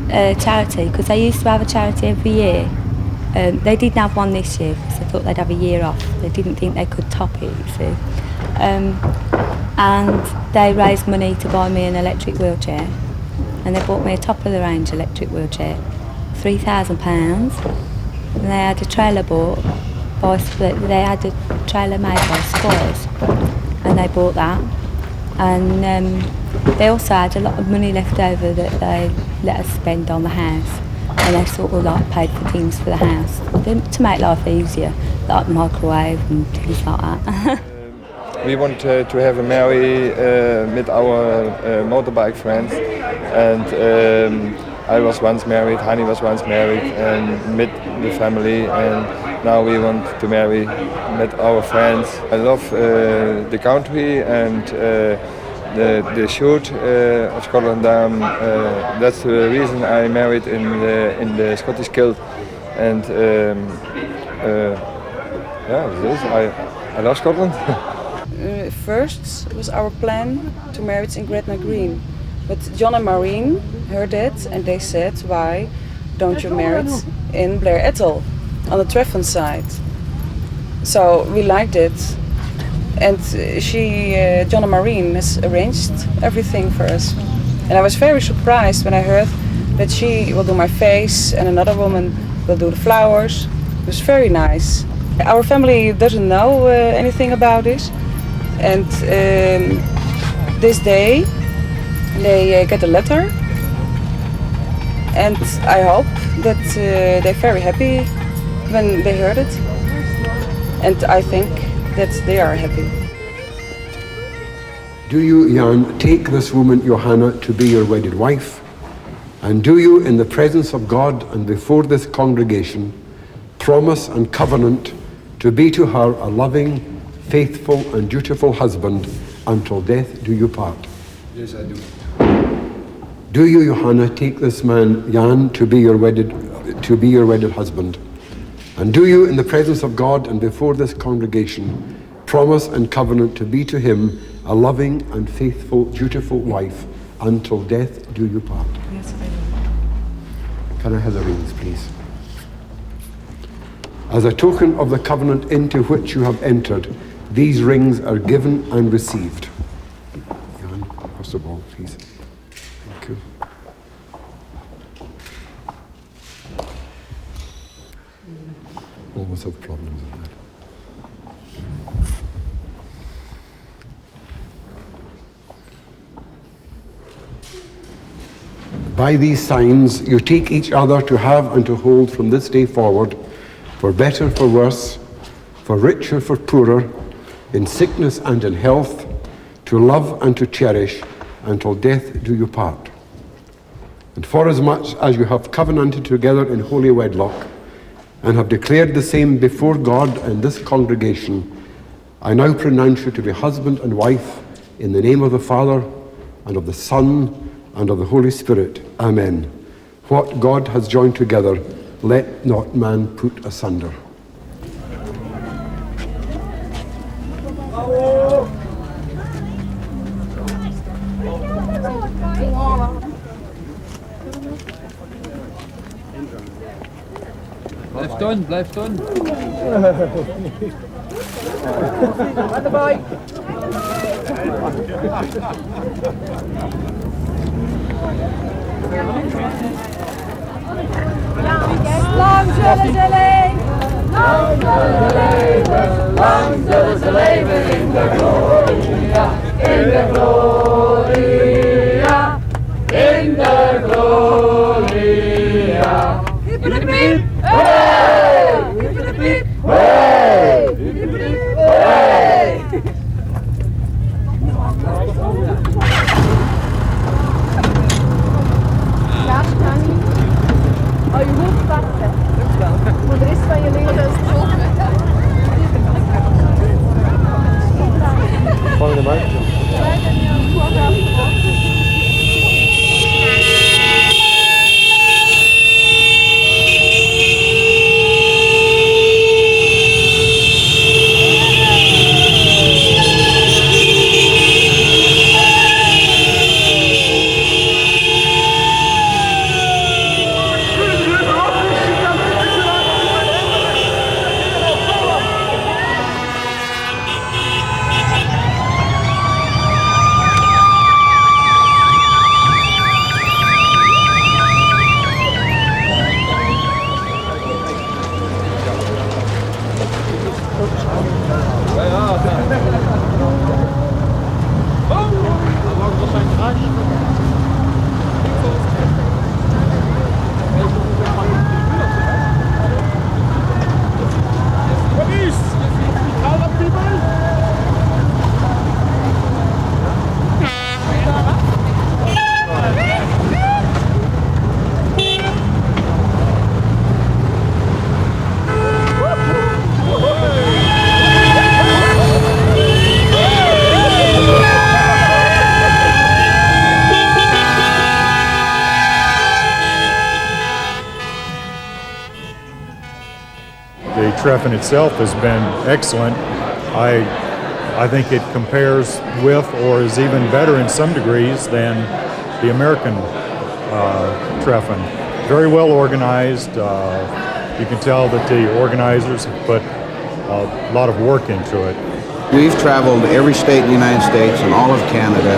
charity, because they used to have a charity every year. They didn't have one this year because they thought they'd have a year off. They didn't think they could top it, you see. And they raised money to buy me an electric wheelchair, and they bought me a top-of-the-range electric wheelchair, £3,000. And they had a trailer bought by they had a trailer made by Squires, and they bought that. And they also had a lot of money left over that they let us spend on the house, and they sort of like paid for things for the house to make life easier, like microwave and things like that. We want to have a marry with our motorbike friends, and I was once married, Hani was once married, and met the family, and now we want to marry with our friends. I love the country and the shoot of Scotland. That's the reason I married in the Scottish Kilt, and yeah, this is, I love Scotland. First was our plan to marry in Gretna Green, but John and Maureen heard it and they said, why don't you marry in BLAIR ATHOL on the TREFFEN side? So we liked it, and John and Maureen has arranged everything for us. And I was very surprised when I heard that she will do my face and another woman will do the flowers. It was very nice. Our family doesn't know anything about this. And this day they get a letter, and I hope that they're very happy when they heard it, and I think that they are happy. Do you, Jan, take this woman, Johanna, to be your wedded wife? And do you, in the presence of God and before this congregation, promise and covenant to be to her a loving, faithful and dutiful husband until death do you part? Yes, I do. Do you, Johanna, take this man, Jan, to be your wedded husband? And do you, in the presence of God and before this congregation, promise and covenant to be to him a loving and faithful, dutiful wife until death do you part? Yes, I do. Can I have the rings, please? As a token of the covenant into which you have entered, these rings are given and received. Jan, first of all, please. Thank you. Always have problems with that. By these signs, you take each other to have and to hold from this day forward, for better, for worse, for richer, for poorer, in sickness and in health, to love and to cherish, until death do you part. And forasmuch as you have covenanted together in holy wedlock, and have declared the same before God and this congregation, I now pronounce you to be husband and wife in the name of the Father, and of the Son, and of the Holy Spirit. Amen. What God has joined together, let not man put asunder. Blijf staan. Aan de bike. Lang zullen ze leven, lang zullen ze leven, lang zullen ze leven in de gloria, in de gloria, in de gloria. Hip hip hip, hey! Hip hip hip, hey! Hip hip hip, hey! Ja, Stani. Oh, je moet wachten. Voor de rest van je leven. Gewoon in de buik. TREFFEN itself has been excellent. I think it compares with or is even better in some degrees than the American TREFFEN. Very well organized. You can tell that the organizers have put a lot of work into it. We've traveled every state in the United States and all of Canada,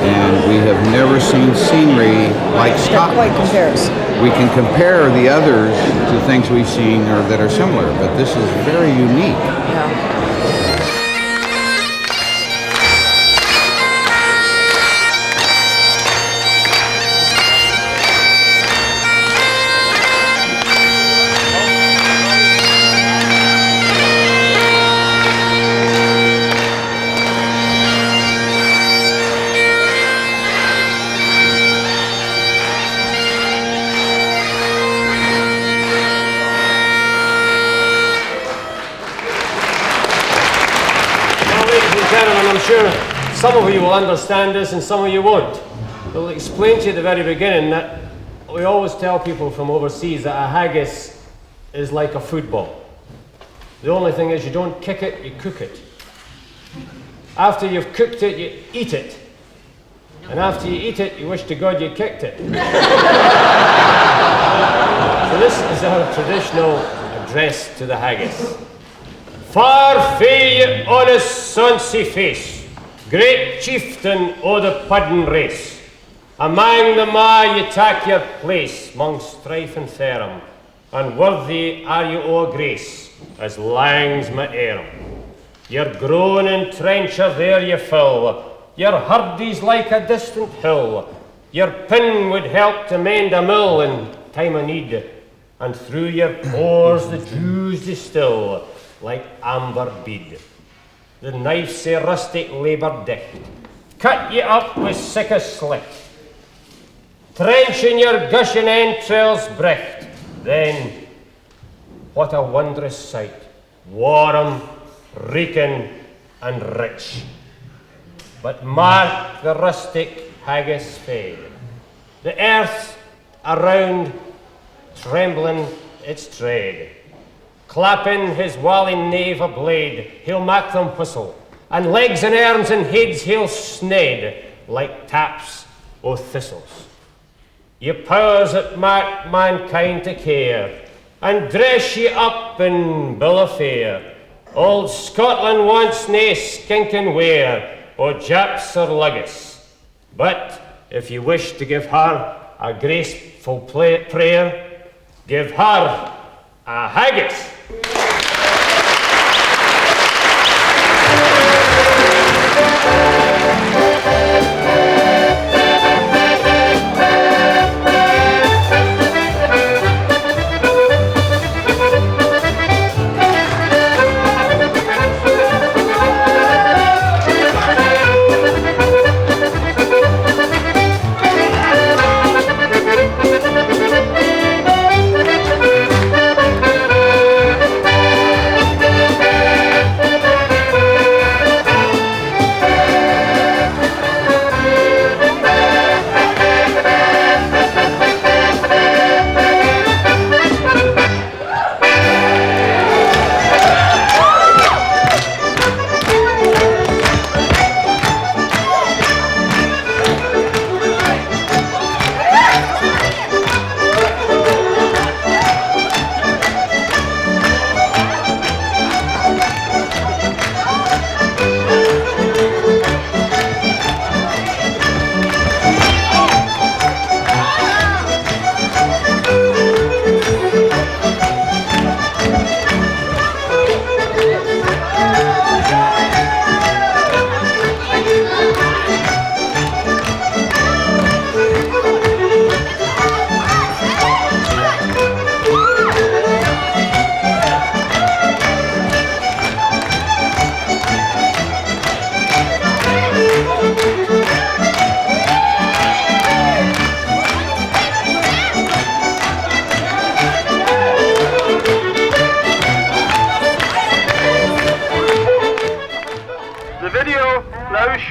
and we have never seen scenery like Scotland. Quite compares. We can compare the others to things we've seen or that are similar, but this is very unique. Yeah. Some of you will understand this and some of you won't. We'll explain to you at the very beginning that we always tell people from overseas that a haggis is like a football. The only thing is you don't kick it, you cook it. After you've cooked it, you eat it. And after you eat it, you wish to God you kicked it. So this is our traditional address to the haggis. Far fae honest sonsy face, great chieftain o' the puddin' race, amang the ma ye tak your place, mong strife and ferrum, and worthy are you o' grace, as langs ma airum. Your groan and trencher there you fill, your hardies like a distant hill, your pin would help to mend a mill in time of need, and through your pores the dews distill, like amber bead. The knife's a rustic labour dicht, cut ye up with sick as slit, trench in your gushing entrails bricht, then what a wondrous sight, warm, reeking and rich. But mark the rustic haggis fade, the earth around trembling its tread. Clapping his walling knave a blade, he'll mak them whistle, and legs and arms and heads he'll sned, like taps o' thistles. Ye powers that mak mankind to care, and dress ye up in bill of fare, old Scotland wants nae skinking wear, o' japs or luggis. But if ye wish to give her a graceful prayer, give her a haggis.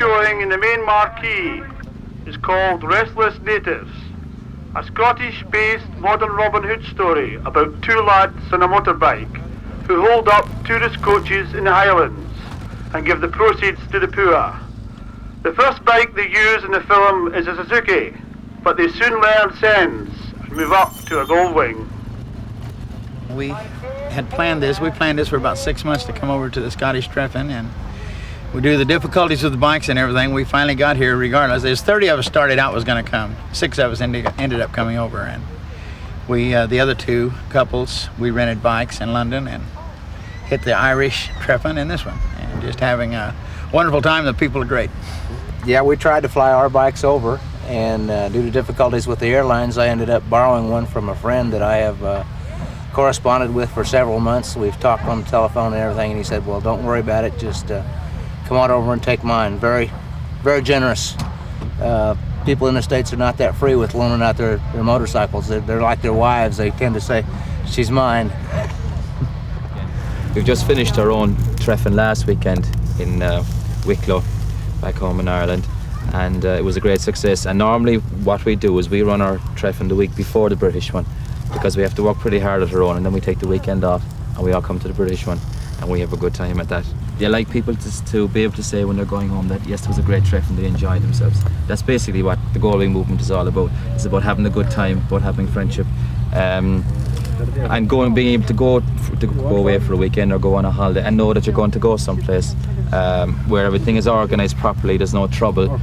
showing in the main marquee is called Restless Natives, a Scottish-based modern Robin Hood story about two lads on a motorbike who hold up tourist coaches in the Highlands and give the proceeds to the poor. The first bike they use in the film is a Suzuki, but they soon learn sense and move up to a Goldwing. We had planned this. We planned this for about 6 months to come over to the Scottish TREFFEN, and we do the difficulties with the bikes and everything. We finally got here regardless. There's 30 of us started out was going to come. 6 of us ended up coming over, and we, the other 2 couples, we rented bikes in London and hit the Irish TREFFEN and this one, and just having a wonderful time. The people are great. Yeah, we tried to fly our bikes over, and due to difficulties with the airlines, I ended up borrowing one from a friend that I have corresponded with for several months. We've talked on the telephone and everything, and he said, well, don't worry about it, just come on over and take mine. Very, very generous. People in the States are not that free with loaning out their motorcycles. They're like their wives. They tend to say, she's mine. We've just finished our own TREFFEN last weekend in Wicklow, back home in Ireland, and it was a great success. And normally what we do is we run our TREFFEN the week before the British one, because we have to work pretty hard at our own, and then we take the weekend off and we all come to the British one and we have a good time at that. They like people to be able to say when they're going home that yes, it was a great TREFFEN, they enjoyed themselves. That's basically what the Goldwing movement is all about. It's about having a good time, about having friendship, and being able to go away for a weekend or go on a holiday and know that you're going to go someplace where everything is organised properly. There's no trouble.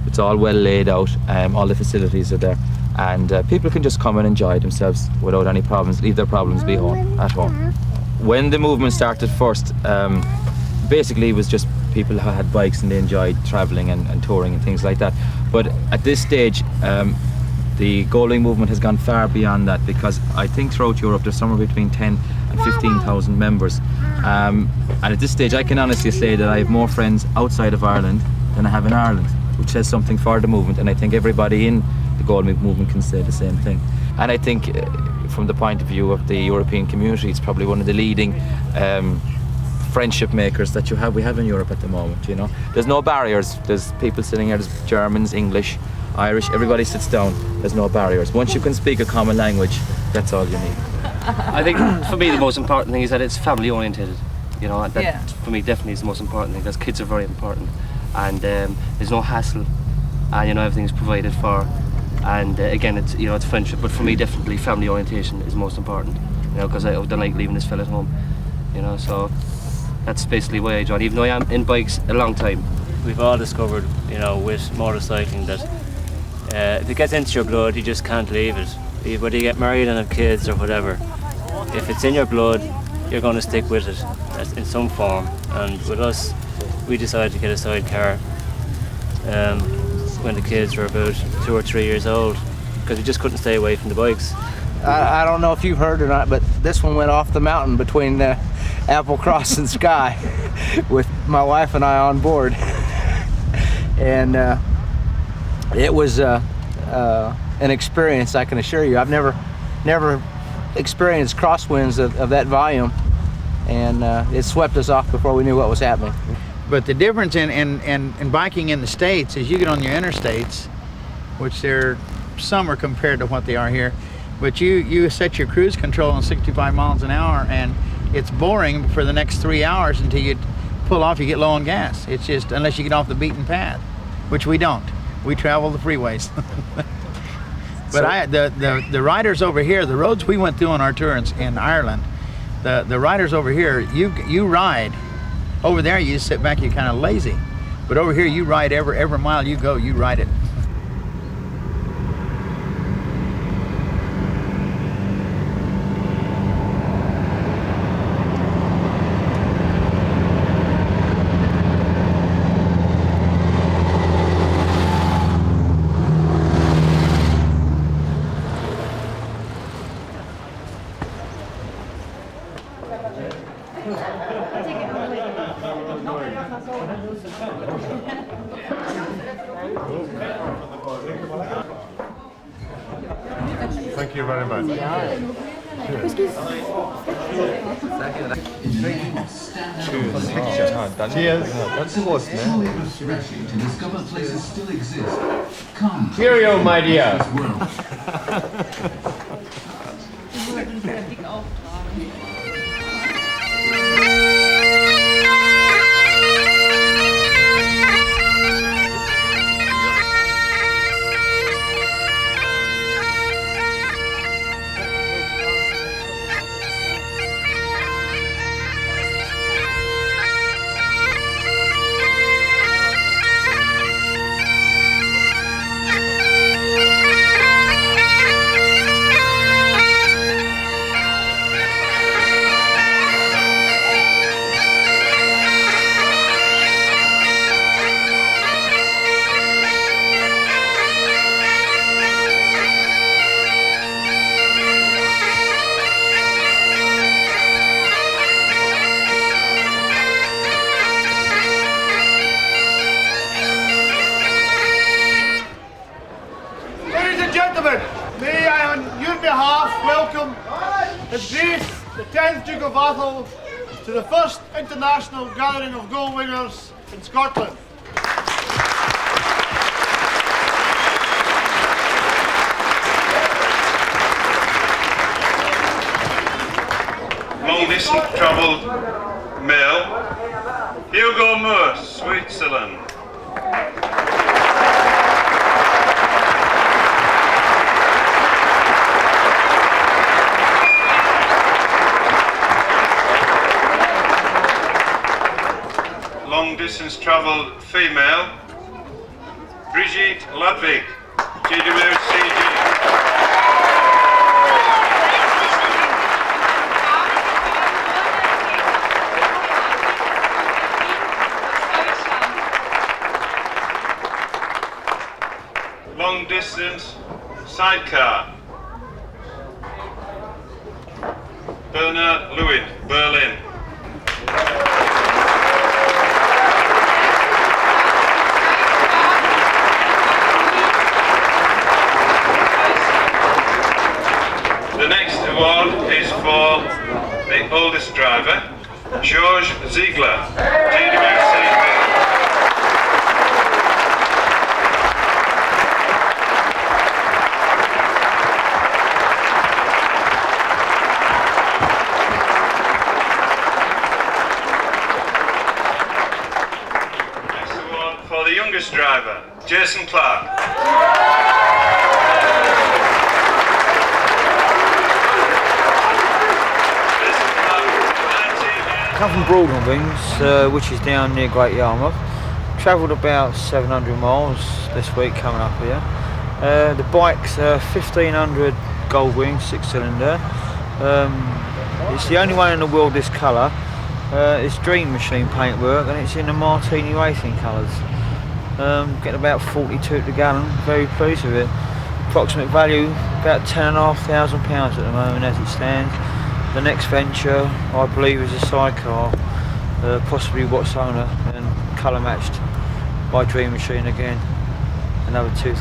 It's all well laid out. All the facilities are there, and people can just come and enjoy themselves without any problems. Leave their problems at home. When the movement started first, basically it was just people who had bikes and they enjoyed travelling and touring and things like that. But at this stage, the Goldwing movement has gone far beyond that, because I think throughout Europe there's somewhere between 10 and 15,000 members. And at this stage I can honestly say that I have more friends outside of Ireland than I have in Ireland, which says something for the movement, and I think everybody in the Goldwing movement can say the same thing. And I think from the point of view of the European community, it's probably one of the leading friendship makers that we have in Europe at the moment. You know, there's no barriers. There's people sitting here, there's Germans, English, Irish, everybody sits down. There's no barriers. Once you can speak a common language, that's all you need. I think for me the most important thing is that it's family oriented. You know, that for me definitely is the most important thing, because kids are very important, and there's no hassle, and you know, everything's provided for, and again it's, you know, it's friendship, but for me definitely family orientation is most important. You know, because I don't like leaving this fella at home. You know, so that's basically why I joined, even though I am in bikes a long time. We've all discovered, you know, with motorcycling that if it gets into your blood, you just can't leave it. Whether you get married and have kids or whatever, if it's in your blood, you're going to stick with it in some form. And with us, we decided to get a sidecar when the kids were about 2 or 3 years old, because we just couldn't stay away from the bikes. I don't know if you've heard or not, but this one went off the mountain between Applecross and Skye with my wife and I on board. And it was an experience, I can assure you. I've never experienced crosswinds of that volume, and it swept us off before we knew what was happening. But the difference in biking in the States is you get on your interstates, which some are compared to what they are here, but you set your cruise control on 65 miles an hour, and it's boring for the next 3 hours until you pull off, you get low on gas. It's just, unless you get off the beaten path, which we don't. We travel the freeways. But the riders over here, the roads we went through on our tour in Ireland, the riders over here, you ride. Over there you sit back, you're kind of lazy. But over here you ride every mile you go, you ride it. Thank you very much. Cheerio, my dear. own behalf welcome His Grace the 10th Duke of Athol to the first international gathering of goal wingers in Scotland. Long distance travelled male, Hugo Moore, Switzerland. Long distance travelled female, Brigitte Ludwig, GWCG. Long distance sidecar, Bernard Louis, Berlin. The next award is for the oldest driver, George Ziegler, GWC. For the youngest driver, Jason Clark. Come from Broadland Wings, which is down near Great Yarmouth. Travelled about 700 miles this week coming up here. The bike's 1500 Gold Wing 6-cylinder. It's the only one in the world this colour. It's Dream Machine paintwork and it's in the Martini Racing colours. Getting about 42 to the gallon, very pleased with it. Approximate value about £10,500 at the moment as it stands. The next venture I believe is a sidecar, possibly Watsona and colour matched by Dream Machine again. Another £2,000.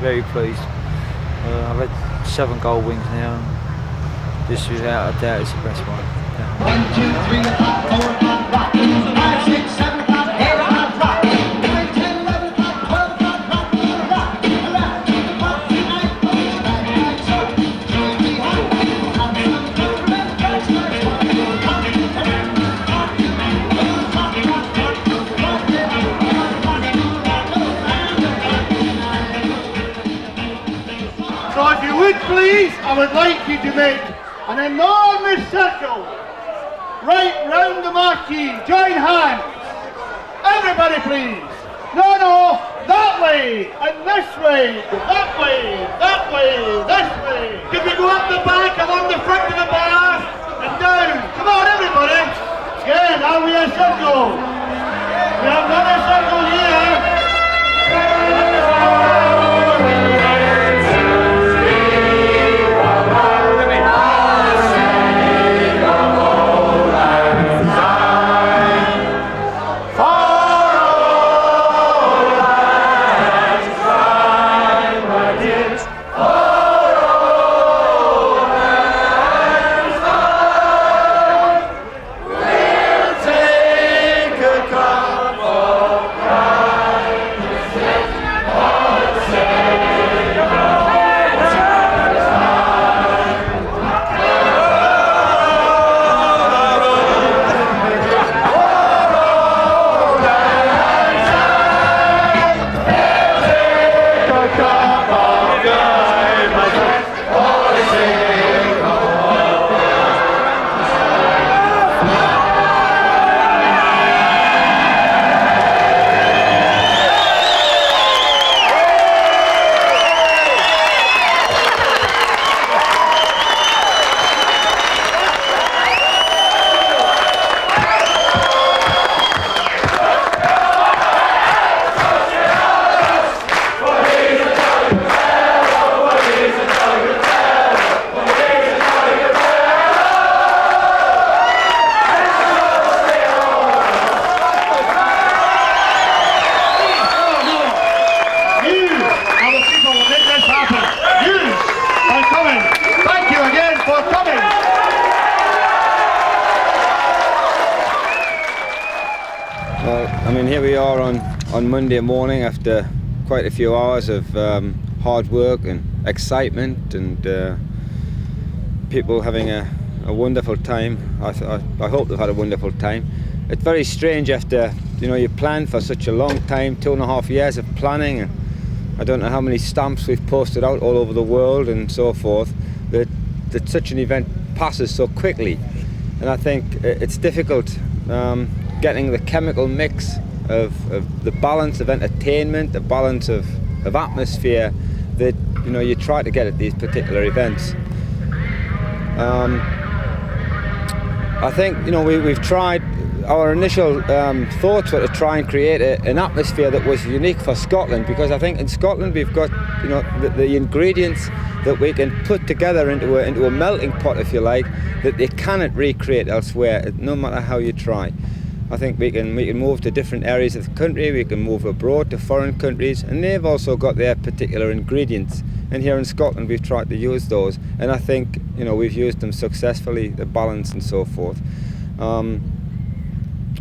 Very pleased. I've had 7 Gold Wings now and this without a doubt is the best one. 1, 2, 3, 4, 5, 6, 7, 8, 9, 10, 11, 12, So if you would please, I would like you to make an enormous circle right round the marquee. Join hands. Everybody please. No, that way and this way. That way, this way. Can we go up the back along the front of the bar and down? Come on everybody. Good, now we are circle. We have another circle here. mean, here we are on Monday morning after quite a few hours of hard work and excitement and people having a wonderful time. I hope they've had a wonderful time. It's very strange after, you know, you plan for such a long time, 2.5 years of planning, and I don't know how many stamps we've posted out all over the world and so forth, that such an event passes so quickly. And I think it's difficult getting the chemical mix of the balance of entertainment, the balance of atmosphere that, you know, you try to get at these particular events. I think, you know, we've tried, our initial thoughts were to try and create an atmosphere that was unique for Scotland, because I think in Scotland we've got, you know, the ingredients that we can put together into a melting pot, if you like, that they cannot recreate elsewhere, no matter how you try. I think we can move to different areas of the country, we can move abroad to foreign countries, and they've also got their particular ingredients. And here in Scotland we've tried to use those, and I think, you know, we've used them successfully, the balance and so forth. And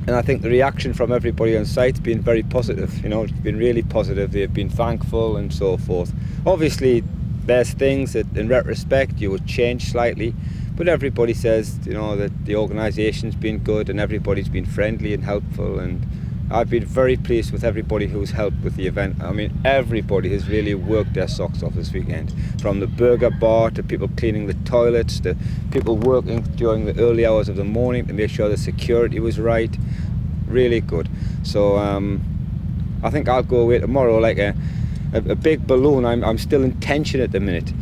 I think the reaction from everybody on site's been very positive, you know, it's been really positive. They've been thankful and so forth. Obviously there's things that in retrospect you would change slightly, but everybody says, you know, that the organisation's been good and everybody's been friendly and helpful, and I've been very pleased with everybody who's helped with the event. I mean, everybody has really worked their socks off this weekend, from the burger bar to people cleaning the toilets to people working during the early hours of the morning to make sure the security was right. Really good. So I think I'll go away tomorrow like a big balloon. I'm still in tension at the minute.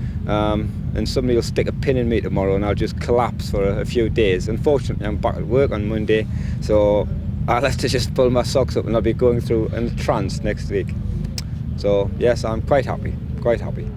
And somebody will stick a pin in me tomorrow and I'll just collapse for a few days. Unfortunately, I'm back at work on Monday, so I'll have to just pull my socks up and I'll be going through a trance next week. So yes, I'm quite happy, quite happy.